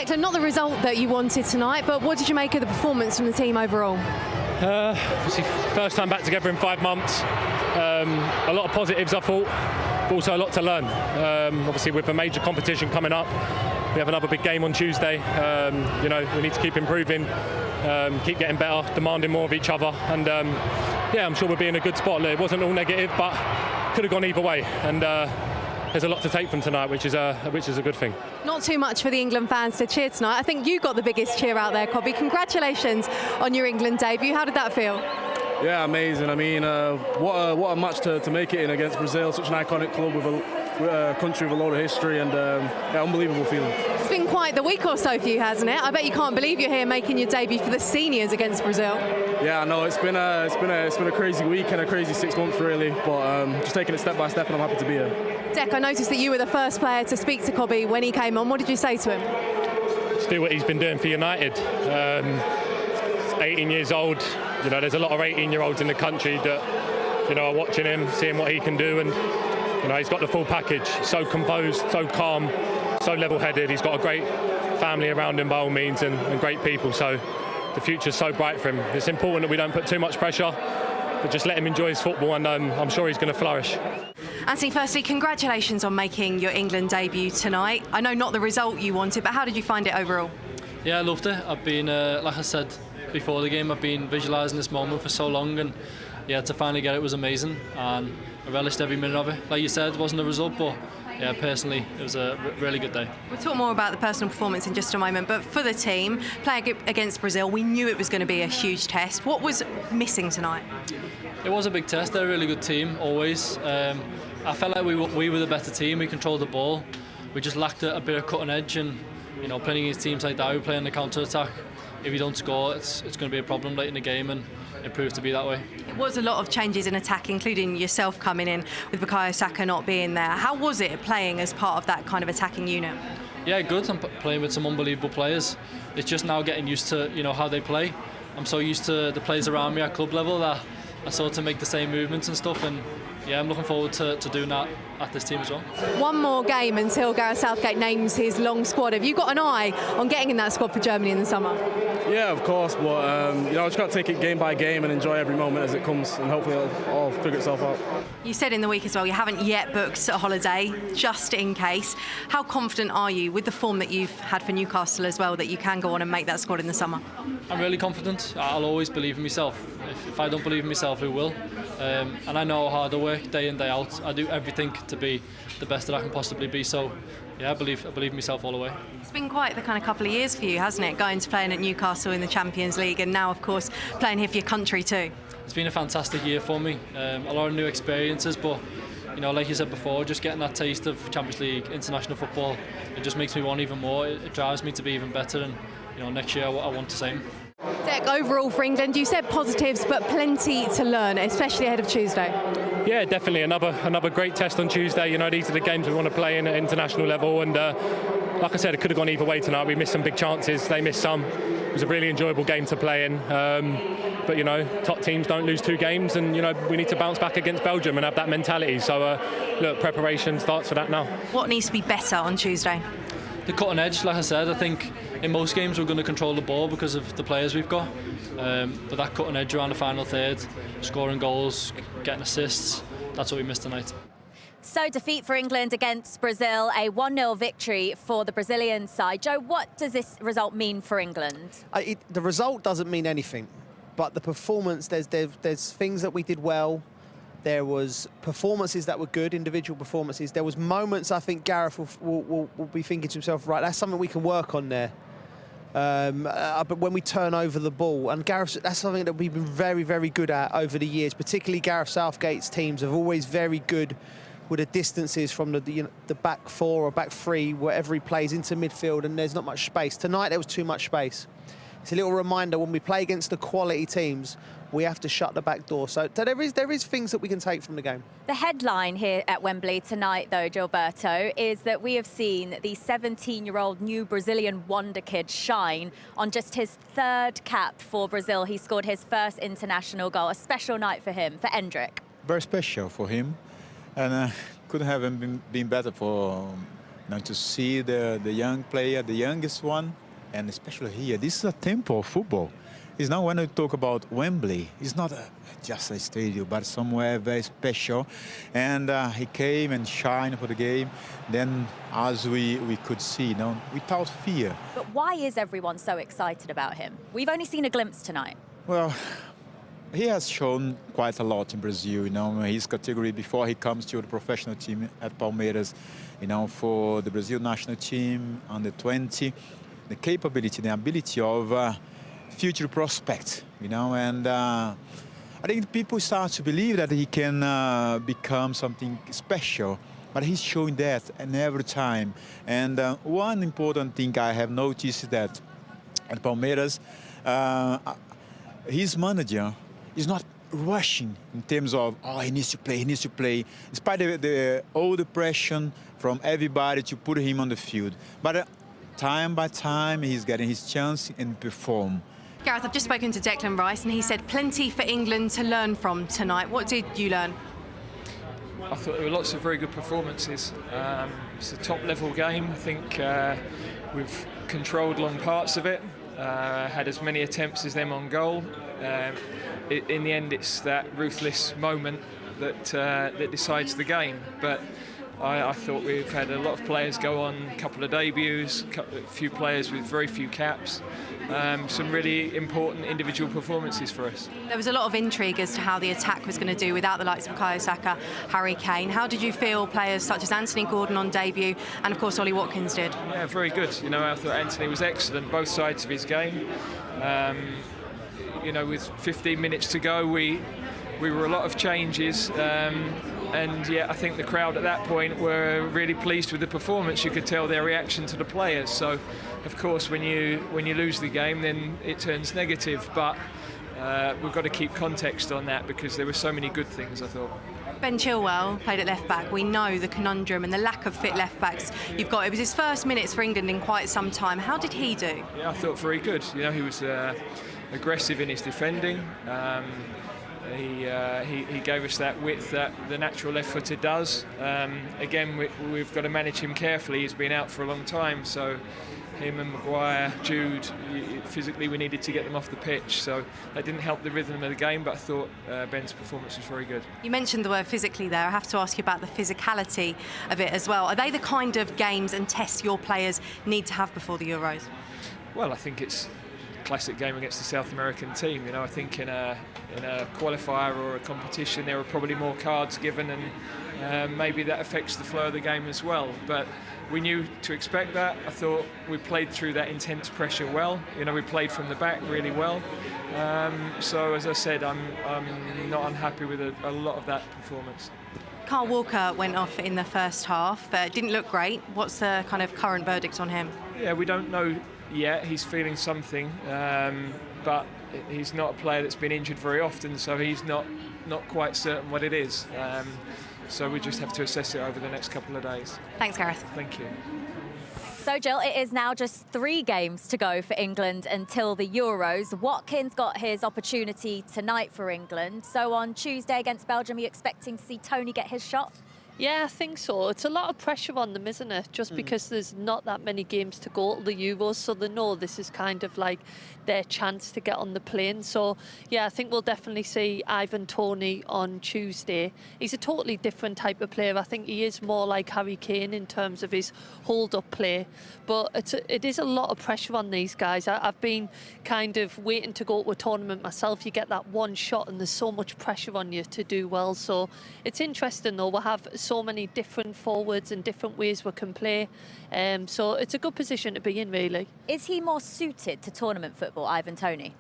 Declan, not the result that you wanted tonight, but what did you make of the performance from the team overall? Obviously, first time back together in 5 months. A lot of positives, I thought, but also a lot to learn. Obviously, with a major competition coming up, we have another big game on Tuesday. You know, we need to keep improving, keep getting better, demanding more of each other, and yeah, I'm sure we'll be in a good spot. It wasn't all negative, but could have gone either way, and there's a lot to take from tonight, which is a good thing. Not too much for the England fans to cheer tonight. I think you got the biggest cheer out there, Kobbie. Congratulations on your England debut. How did that feel? Yeah, amazing. I mean, what a match to make it in against Brazil, such an iconic club with a country with a lot of history, and yeah, unbelievable feeling. It's been quite the week or so for you, hasn't it? I bet you can't believe you're here making your debut for the seniors against Brazil. Yeah, I know it's been a crazy week and a crazy 6 months really, but just taking it step by step, and I'm happy to be here. Dec, I noticed that you were the first player to speak to Kobbie when he came on. What did you say to him? Just do what he's been doing for United. He's 18 years old. You know, there's a lot of 18-year-olds in the country that, you know, are watching him, seeing what he can do, and you know, he's got the full package. So composed, so calm, so level-headed. He's got a great family around him by all means, and great people. So the future's so bright for him. It's important that we don't put too much pressure, but just let him enjoy his football, and I'm sure he's going to flourish. Anthony, firstly, congratulations on making your England debut tonight. I know not the result you wanted, but how did you find it overall? Yeah, I loved it. I've been, like I said before the game, I've been visualising this moment for so long, and yeah, to finally get it was amazing, and I relished every minute of it. Like you said, it wasn't a result, but yeah, personally, it was a really good day. We'll talk more about the personal performance in just a moment, but for the team, playing against Brazil, we knew it was going to be a huge test. What was missing tonight? It was a big test. They're a really good team, always. I felt like we were the better team. We controlled the ball. We just lacked a bit of cutting edge, and you know, playing against teams like that, we play on the counter-attack. If you don't score, it's going to be a problem late in the game, and it proved to be that way. It was a lot of changes in attack, including yourself coming in with Bukayo Saka not being there. How was it playing as part of that kind of attacking unit? Yeah, good. I'm playing with some unbelievable players. It's just now getting used to, you know, how they play. I'm so used to the players around me at club level that I sort of make the same movements and stuff, and yeah, I'm looking forward to doing that at this team as well. One more game until Gareth Southgate names his long squad. Have you got an eye on getting in that squad for Germany in the summer? Yeah, of course, but you know, I just got to take it game by game and enjoy every moment as it comes, and hopefully it'll all figure itself out. You said in the week as well you haven't yet booked a holiday, just in case. How confident are you with the form that you've had for Newcastle as well that you can go on and make that squad in the summer? I'm really confident. I'll always believe in myself. If I don't believe in myself, who will? And I know how hard I work day in, day out. I do everything to be the best that I can possibly be. So, yeah, I believe in myself all the way. It's been quite the kind of couple of years for you, hasn't it? Going to playing at Newcastle in the Champions League, and now, of course, playing here for your country too. It's been a fantastic year for me. A lot of new experiences, but you know, like you said before, just getting that taste of Champions League, international football, it just makes me want even more. It drives me to be even better, and you know, next year I want the same. Dec, overall for England, you said positives, but plenty to learn, especially ahead of Tuesday. Yeah, definitely another great test on Tuesday. You know, these are the games we want to play in at international level, and like I said, it could have gone either way tonight. We missed some big chances, they missed some. It was a really enjoyable game to play in. But you know, top teams don't lose 2 games, and you know, we need to bounce back against Belgium and have that mentality. So look, preparation starts for that now. What needs to be better on Tuesday? The cutting edge, like I said, I think in most games we're going to control the ball because of the players we've got. But that cutting edge around the final third, scoring goals, getting assists, that's what we missed tonight. So defeat for England against Brazil, a 1-0 victory for the Brazilian side. Joe, what does this result mean for England? The result doesn't mean anything, but the performance, there's things that we did well. There was performances that were good, individual performances. There was moments I think Gareth will be thinking to himself, right, that's something we can work on there. But when we turn over the ball, and Gareth, that's something that we've been very, very good at over the years, particularly Gareth Southgate's teams are always very good with the distances from the back 4 or back 3, wherever he plays into midfield, and there's not much space. Tonight there was too much space. It's a little reminder when we play against the quality teams, we have to shut the back door. So there is things that we can take from the game. The headline here at Wembley tonight, though, Gilberto, is that we have seen the 17-year-old new Brazilian wonder kid shine on just his 3rd cap for Brazil. He scored his first international goal. A special night for him, for Endrick. Very special for him, and couldn't have been better for Now to see the young player, the youngest one, and especially here, this is a temple of football. It's not when we talk about Wembley, it's not just a stadium, but somewhere very special. And he came and shined for the game. Then, as we could see, you know, without fear. But why is everyone so excited about him? We've only seen a glimpse tonight. Well, he has shown quite a lot in Brazil, you know, his category before he comes to the professional team at Palmeiras, you know, for the Brazil national team, under 20, the capability, the ability of future prospect, you know, and I think people start to believe that he can become something special, but he's showing that and every time. And one important thing I have noticed is that at Palmeiras, his manager is not rushing in terms of, oh, he needs to play, he needs to play, despite all the pressure from everybody to put him on the field. But time by time, he's getting his chance and perform. Gareth, I've just spoken to Declan Rice and he said plenty for England to learn from tonight. What did you learn? I thought there were lots of very good performances. It's a top-level game. I think we've controlled long parts of it, had as many attempts as them on goal. In the end, it's that ruthless moment that decides the game. But I thought we've had a lot of players go on, a couple of debuts, a few players with very few caps. Some really important individual performances for us. There was a lot of intrigue as to how the attack was going to do without the likes of Bukayo Saka, Harry Kane. How did you feel players such as Anthony Gordon on debut and, of course, Ollie Watkins did? Yeah, very good. You know, I thought Anthony was excellent, both sides of his game. You know, with 15 minutes to go, we were a lot of changes. And yeah, I think the crowd at that point were really pleased with the performance. You could tell their reaction to the players. So, of course, when you lose the game, then it turns negative. But we've got to keep context on that because there were so many good things, I thought. Ben Chilwell played at left back. We know the conundrum and the lack of fit left backs you've got. It was his first minutes for England in quite some time. How did he do? Yeah, I thought very good. You know, he was aggressive in his defending. He gave us that width that the natural left-footer does. Again, we've got to manage him carefully. He's been out for a long time, so him and Maguire, Jude, physically we needed to get them off the pitch. So that didn't help the rhythm of the game, but I thought Ben's performance was very good. You mentioned the word physically there. I have to ask you about the physicality of it as well. Are they the kind of games and tests your players need to have before the Euros? Well, I think it's classic game against the South American team. You know, I think in a qualifier or a competition there are probably more cards given, and maybe that affects the flow of the game as well. But we knew to expect that. I thought we played through that intense pressure well. You know, we played from the back really well. So as I said, I'm not unhappy with a lot of that performance. Kyle Walker went off in the first half. Didn't look great. What's the kind of current verdict on him? Yeah, we don't know yet. He's feeling something, but he's not a player that's been injured very often, so he's not quite certain what it is. So we just have to assess it over the next couple of days. Thanks, Gareth. Thank you. So, Jill, it is now just 3 games to go for England until the Euros. Watkins got his opportunity tonight for England. So on Tuesday against Belgium, are you expecting to see Tony get his shot? Yeah, I think so. It's a lot of pressure on them, isn't it? Just because there's not that many games to go to the Euros, so they know this is kind of like their chance to get on the plane. So, yeah, I think we'll definitely see Ivan Toney on Tuesday. He's a totally different type of player. I think he is more like Harry Kane in terms of his hold-up play. But it is a lot of pressure on these guys. I've been kind of waiting to go to a tournament myself. You get that one shot and there's so much pressure on you to do well. So it's interesting, though. We'll have so many different forwards and different ways we can play. So it's a good position to be in, really. Is he more suited to tournament football, Ivan Toney?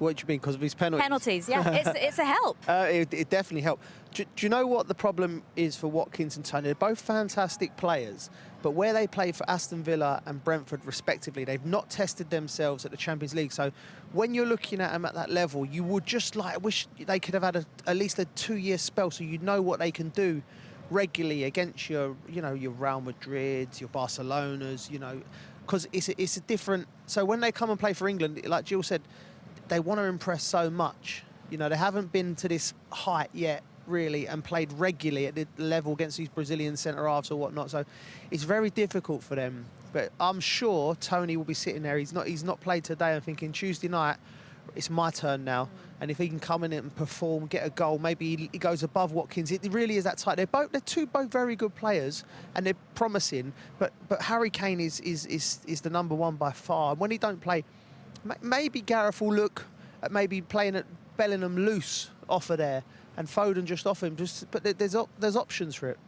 What do you mean? Because of his penalties? Penalties, yeah. It's a help. It definitely helped. Do you know what the problem is for Watkins and Toney? They're both fantastic players, but where they play for Aston Villa and Brentford respectively, they've not tested themselves at the Champions League. So when you're looking at them at that level, you would just wish they could have had at least a 2-year spell so you know what they can do regularly against your Real Madrids, your Barcelonas, because it's a different. So when they come and play for England, like Jill said, they want to impress so much. They haven't been to this height yet really, and played regularly at the level against these Brazilian centre-halves or whatnot. So it's very difficult for them. But I'm sure Tony will be sitting there. He's not played today and thinking, Tuesday night, it's my turn now. And if he can come in and perform, get a goal, maybe he goes above Watkins. It really is that tight. They're both very good players, and they're promising. But Harry Kane is the number one by far. And when he don't play, maybe Gareth will look at maybe playing at Bellingham loose off of there, and Foden just off him. But there's options for it.